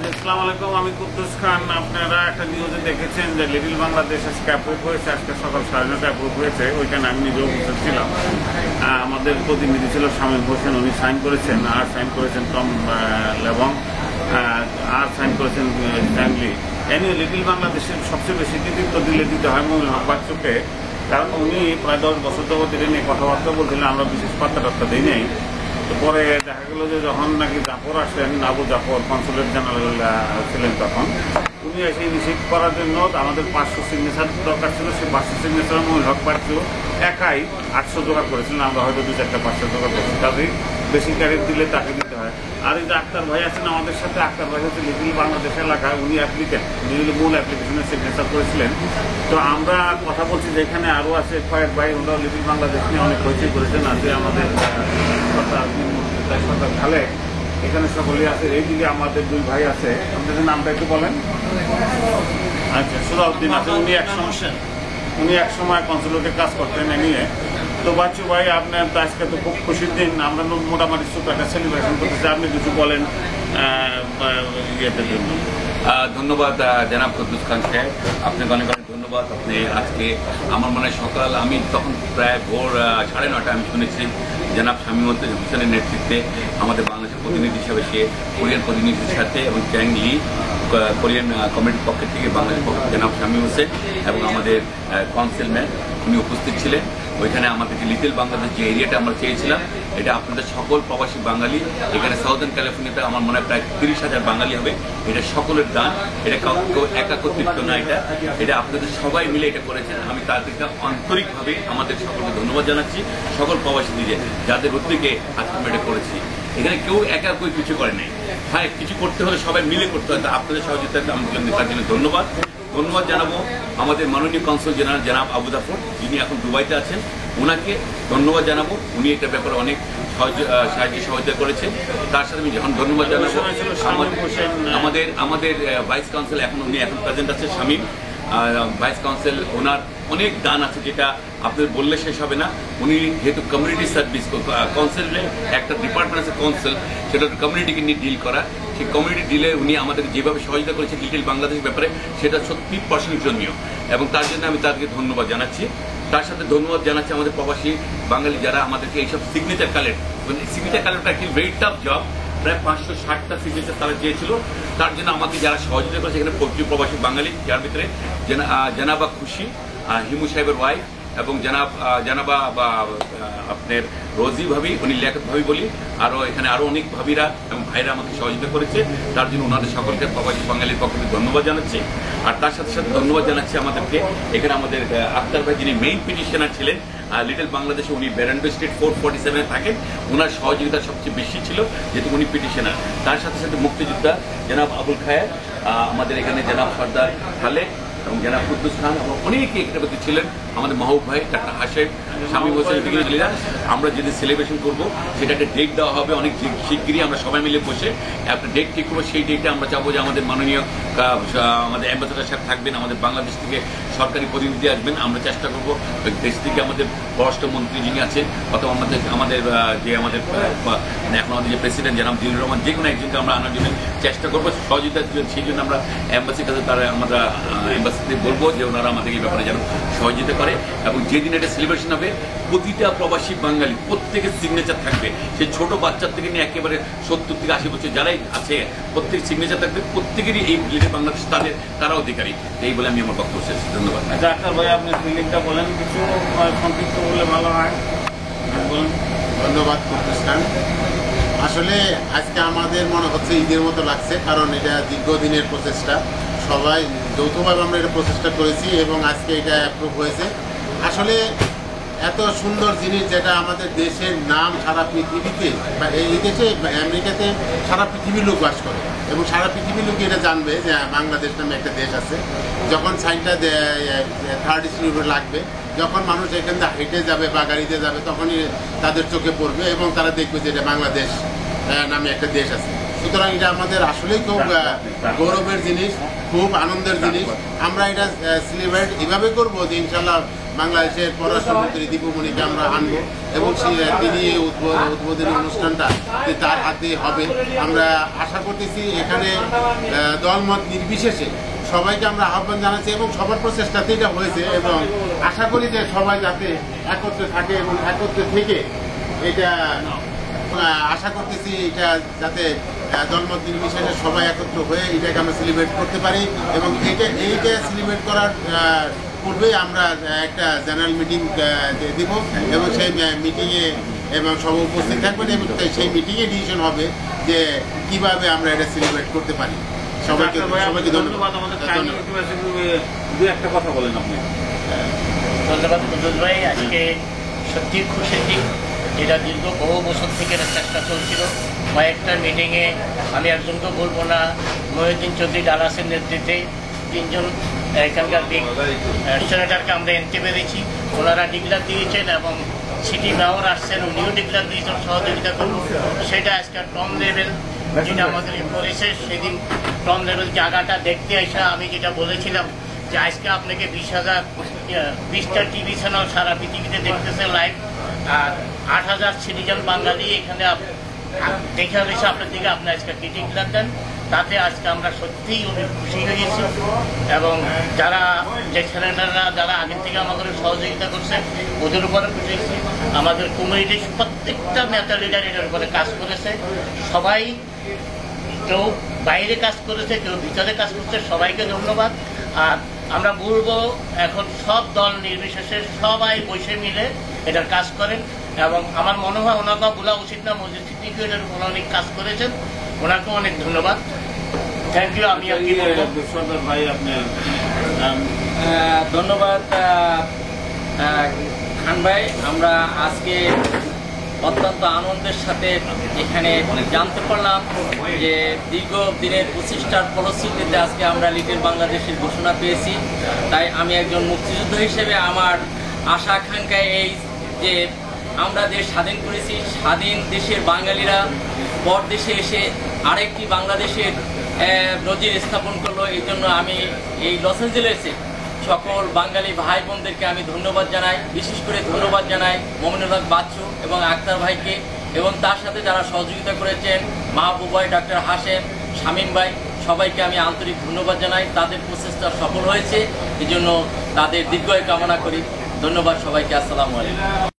আসসালামু আলাইকুম, আমি কুদ্দুস খান। আপনারা একটা নিউজে দেখেছেন যে লিটল বাংলাদেশ আজকে অ্যাপ্রুভ হয়েছে, আজকে সকাল 9:30 অ্যাপ্রুভ হয়েছে। ওইখানে আমি নিজেও উপস্থিত ছিলাম। আমাদের প্রতিনিধি ছিল শামীম হোসেন, উনি সাইন করেছেন। আর সাইন করেছেন টম লেবং, আর সাইন করেছেন ফ্যামিলি। এনিও লিটল বাংলাদেশের সবচেয়ে বেশি কৃতিত্ব দিতে হয় মহিল হক বাচ্চুকে, কারণ উনি প্রায় 10 বছর তো এটা নিয়ে কথাবার্তা বলছিলেন, আমরা বিশেষ পাত্তা দিই নাই। পরে দেখা গেল যে যখন নাকি জাফর আসলেন, আবু জাফর কনসুলেট জেনারেল ছিলেন, তখন উনি এসে ইনিশিয়েট করার জন্য আমাদের 500 সিগনেচার দরকার ছিল। সেই 500 সিগনেচার মহিল হক বাচ্চু একাই 800 জোগাড় করেছিলেন। আমরা হয়তো 2-4-500 জোগাড় করছি, কাজেই বেশি ক্যারেট দিলে তাকে দিতে হয়। আর এই যে আক্তার ভাই আছেন আমাদের সাথে, আক্তার ভাই হচ্ছে লিটল বাংলাদেশ এলাকায়, উনি অ্যাপ্লিকেন্ট, উনি মূল অ্যাপ্লিকেশনের সিগনেচার করেছিলেন। তো আমরা কথা বলছি যে এখানে আরও আছে কয়েক ভাই, ওনারাও লিটল বাংলাদেশ নিয়ে অনেক হইচই করেছেন। আজকে আমাদের সরকার খালে এখানে সকলেই আছে। এইদিকে আমাদের 2 ভাই আছে, আপনাদের নামটা একটু বলেন। আচ্ছা, সুরাউদ্দিন আছে, উনি এক সময় কনসুলেটে কাজ করতেন নিয়ে। তো বাচ্চু ভাই, আপনার তো আজকে তো খুব খুশির দিন, আমরা মোটামুটি ছোট একটা সেলিব্রেশন করতেছি। আপনি কিছু বলেন ইয়েদের জন্য। ধন্যবাদ জনাব কুদ্দুস খান সাহেব, আপনাকে অনেক অনেক ধন্যবাদ। আপনি আজকে আমার মনে হয় সকাল, আমি তখন প্রায় ভোর 9:30 আমি শুনেছি জনাব শামীম হোসেনের নেতৃত্বে আমাদের বাংলাদেশের প্রতিনিধি হিসাবে সে কোরিয়ান প্রতিনিধির সাথে এবং চ্যাং লি কোরিয়ান কমিটির পক্ষ থেকে বাংলাদেশের পক্ষ জনাব শামীম হোসেন এবং আমাদের কনসেলম্যান উনি উপস্থিত ছিলেন। ওইখানে আমাদের যে লিটল বাংলাদেশ যে এরিয়াটা আমরা চেয়েছিলাম, এটা আপনাদের সকল প্রবাসী বাঙালি, এখানে সাউদার্ন ক্যালিফোর্নিয়াতে আমার মনে হয় প্রায় 30,000 বাঙালি হবে। এটা সকলের দান, এটা একা কর্তৃত্ব না, এটা আপনাদের সবাই মিলে এটা করেছেন। আমি তাদেরকে আন্তরিকভাবে আমাদের সকলকে ধন্যবাদ জানাচ্ছি, সকল প্রবাসীদের যাদের উদ্যোগে আজকে আমরা এটা করেছি। এখানে কেউ একা কেউ কিছু করে নাই, হ্যাঁ কিছু করতে হলে সবাই মিলে করতে হয়। আপনাদের সহযোগিতা আমাদের তার জন্য ধন্যবাদ জানাবো। আমাদের মাননীয় কনসুল জেনারেল জনাব আবু জাফর, যিনি এখন দুবাইতে আছেন, ওনাকে ধন্যবাদ জানাবো। উনি এটা ব্যাপারে অনেক সহযোগিতা করেছেন। তার সাথে আমি যখন ধন্যবাদ জানাবো আমাদের ভাইস কাউন্সিল, উনি এখন প্রেজেন্ট আছে শামীম ভাইস কাউন্সিল, ওনার অনেক দান আছে যেটা আপনাদের বললে শেষ হবে না। উনি যেহেতু কমিউনিটি সার্ভিস কাউন্সিলে একটা ডিপার্টমেন্ট আছে কাউন্সিল, সেটা কমিউনিটিকে নিয়ে ডিল করা, সেই কমিউনিটি ডিলে উনি আমাদের যেভাবে সহযোগিতা করেছেন লিটল বাংলাদেশের ব্যাপারে, সেটা সত্যি প্রশংসনীয় এবং তার জন্য আমি তাদেরকে ধন্যবাদ জানাচ্ছি। তার সাথে ধন্যবাদ জানাচ্ছি আমাদের প্রবাসী বাঙালি যারা আমাদেরকে এইসব সিগনেচার কালেক্টটা কি ভেরি টাফ জব। প্রায় 560টা সিগনেচার তারা চেয়েছিল, তার জন্য আমাকে যারা সহযোগিতা করেছে এখানে প্রবাসী বাঙালি, যার ভিতরে জানাবা খুশি, হিমু সাহেবের ওয়াইফ, এবং জানাবা বা আপনার রোজি ভাবি, উনি লেখক ভাবি বলি, এখানে আরো অনেক ভাবিরা এবং ভাইরা আমাকে সহযোগিতা করেছে। তার জন্য ওনাদের সকলকে প্রবাসী বাঙালির পক্ষ থেকে ধন্যবাদ জানাচ্ছি। আর তার সাথে সাথে ধন্যবাদ জানাচ্ছি আমাদেরকে এখানে আমাদের আক্তার ভাই, যিনি মেইন পিটিশনার ছিলেন লিটল বাংলাদেশে, উনি বেরান্ডো স্ট্রিট 447 থাকেন। ওনার সহযোগিতা সবচেয়ে বেশি ছিল যেহেতু উনি পিটিশনার। তার সাথে সাথে মুক্তিযোদ্ধা জনাব আবুল খায়ের, আমাদের এখানে জনাব সর্দার খালেক এবং জনাব কুদ্দুস খান এবং অনেকে এখানে ছিলেন, আমাদের মাহবুব ভাই, ডাক্তার হাশেম, শামীম হোসেন। আমরা যেদিন সেলিব্রেশন করবো সেটা একটা ডেট দেওয়া হবে অনেক শিগগিরই, আমরা সবাই মিলে বসে একটা ডেট ঠিক করবো। সেই ডেটে আমরা চাবো যে আমাদের মাননীয় আমাদের অ্যাম্বাসেডার সাহেব থাকবেন, আমাদের বাংলাদেশ থেকে সরকারি প্রতিনিধি আসবেন। আমরা চেষ্টা করবো দেশ থেকে আমাদের পররাষ্ট্রমন্ত্রী যিনি আছেন, অথবা আমাদের এখন আমাদের যে প্রেসিডেন্ট জনাব জিল্লুর রহমান, যে কোনো একজনকে আমরা আনার জন্য চেষ্টা করবো সহযোগিতা। সেই জন্য আমরা অ্যাম্বাসির কাছে আমরা অ্যাম্বাসিতে বলবো যে ওনারা আমাদের এই ব্যাপারে যেন সহযোগিতা করে। এবং যেদিন এটা সেলিব্রেশন হবে, প্রতিটা প্রবাসী বাঙালি প্রত্যেকের সিগনেচার থাকবে, সেই ছোট বাচ্চার থেকে নিয়ে একেবারে 70 থেকে 80 বছর যারাই আছে, প্রত্যেক সিগনেচার থাকবে, প্রত্যেকেরই এই লিটল বাংলাদেশ তারা অধিকারী। এই বলে আমি আমার বক্তব্য শেষ। ধন্যবাদ। ডাক্তার ভাই, আপনি ফিলিংটা বলেন, কিছু সংক্ষিপ্ত বললে ভালো হয়। ধন্যবাদ কুদ্দুস খান। আসলে আজকে আমাদের মনে হচ্ছে ঈদের মতো লাগছে, কারণ এটা দীর্ঘদিনের প্রচেষ্টা, সবাই যৌথভাবে আমরা এটা প্রচেষ্টা করেছি এবং আজকে এটা অ্যাপ্রুভ হয়েছে। আসলে এত সুন্দর জিনিস যেটা আমাদের দেশের নাম সারা পৃথিবীতে, এই দেশে আমেরিকাতে সারা পৃথিবীর লোক বাস করে এবং সারা পৃথিবীর লোক এটা জানবে যে বাংলাদেশ নামে একটা দেশ আছে। যখন সাইনটা 3rd ডিসেম্বর লাগবে, যখন মানুষ এখান থেকে হেঁটে যাবে বা গাড়িতে যাবে, তখনই তাদের চোখে পড়বে এবং তারা দেখবে যে এটা বাংলাদেশ নামে একটা দেশ আছে। সুতরাং এটা আমাদের আসলেই খুব গৌরবের জিনিস, খুব আনন্দের জিনিস। আমরা এটা সেলিব্রেট এভাবে করবো যে ইনশাল্লাহ বাংলাদেশের পররাষ্ট্রমন্ত্রী দীপুমণিকে আমরা আনবো এবং তিনি এই উদ্বোধনী অনুষ্ঠানটা যে তার হাতে হবে। আমরা আশা করতেছি এখানে দলমত নির্বিশেষে সবাইকে আমরা আহ্বান জানাচ্ছি এবং সবার প্রচেষ্টাতে এটা হয়েছে এবং আশা করি যে সবাই যাতে একত্রে থাকে এবং একত্রে থেকে এটা আশা করতেছি এটা যাতে দলমত নির্বিশেষে সবাই একত্র হয়ে এটাকে আমরা সেলিব্রেট করতে পারি এবং এইটা সেলিব্রেট করার পূর্বেই আমরা একটা জেনারেল মিটিং দিব এবং সেই মিটিংয়ে এবং সব উপস্থিত থাকবেন এবং সেই মিটিংয়ে ডিসিশন হবে যে কিভাবে আমরা এটা সেলিব্রেট করতে পারি। সবাইকে ধন্যবাদ। আমাদের দু একটা কথা বলেন আপনি। ধন্যবাদ কুদ্দুস ভাই। আজকে সত্যি খুশির দিন, যেটা দীর্ঘ বহু বছর থেকে চেষ্টা চলছিল। কয়েকটা মিটিংয়ে আমি একজনকে বলবো না, মহিউদ্দিন চৌধুরী ডালাসের নেতৃত্বে 3 জন এখানকার সেনেটারকে আমরা এনতে পেরেছি। ওনারা ডিক্লার দিয়েছেন এবং সিটি মেয়র আসছেন, উনিও ডিক্লার দিয়েছেন সহযোগিতা করব। সেটা আজকে টম লেভেল যেটা আমাদের করেছে, সেদিন টম লেভেল জায়গাটা দেখতে আসা আমি যেটা বলেছিলাম যে আজকে আপনাকে 20টা টিভি চ্যানেল সারা পৃথিবীতে দেখতেছে লাইভ, আর 8000 সিটিজেন বাঙালি এখানে দেখে রয়েছে আপনার দিকে। আপনি আজকে ডিক্লার দেন, তাতে আজকে আমরা সত্যিই অনেক খুশি হয়েছি এবং যারা যে সেনেটাররা যারা আগের থেকে আমাদের সহযোগিতা করছে ওদের উপরে খুশি হয়েছি। আমাদের কমিউনিটির প্রত্যেকটা নেতা লিডার এটার উপরে কাজ করেছে। সবাই কেউ বাইরে কাজ করেছে, কেউ ভিতরে কাজ করছে, সবাইকে ধন্যবাদ। আর আমরা বলবো এখন সব দল নির্বিশেষে সবাই বসে মিলে এটার কাজ করেন এবং আমার মনে হয় ওনাকে বলা উচিত না, মসজিদ সিদ্দিকী এটার উপর অনেক কাজ করেছেন, ওনাকেও অনেক ধন্যবাদ। Thank you. আমি আর কি বলবো? সর্দার ভাই আপনি। ধন্যবাদ খান ভাই। আমরা আজকে অত্যন্ত আনন্দের সাথে এখানে জানতে পারলাম যে দীর্ঘ দিনের প্রচেষ্টার ফলশ্রুতিতে আজকে আমরা লিটল বাংলাদেশের ঘোষণা পেয়েছি। তাই আমি একজন মুক্তিযোদ্ধা হিসেবে আমার আশা আকাঙ্ক্ষায় এই যে আমরা দেশ স্বাধীন করেছি, স্বাধীন দেশের বাঙালিরা পর দেশে এসে আরেকটি বাংলাদেশের নজির স্থাপন করলো। এই জন্য আমি এই লস অ্যাঞ্জেলেসে সকল বাঙালি ভাই বোনদেরকে আমি ধন্যবাদ জানাই। বিশেষ করে ধন্যবাদ জানাই মমিনুল হক বাচ্চু এবং আক্তার ভাইকে এবং তার সাথে যারা সহযোগিতা করেছেন মাহবুব ভাই, ডাক্তার হাশেম, শামীম ভাই, সবাইকে আমি আন্তরিক ধন্যবাদ জানাই। তাদের প্রচেষ্টা সফল হয়েছে, এই জন্য তাদের দীর্ঘায়ু কামনা করি। ধন্যবাদ সবাইকে। আসসালামু আলাইকুম।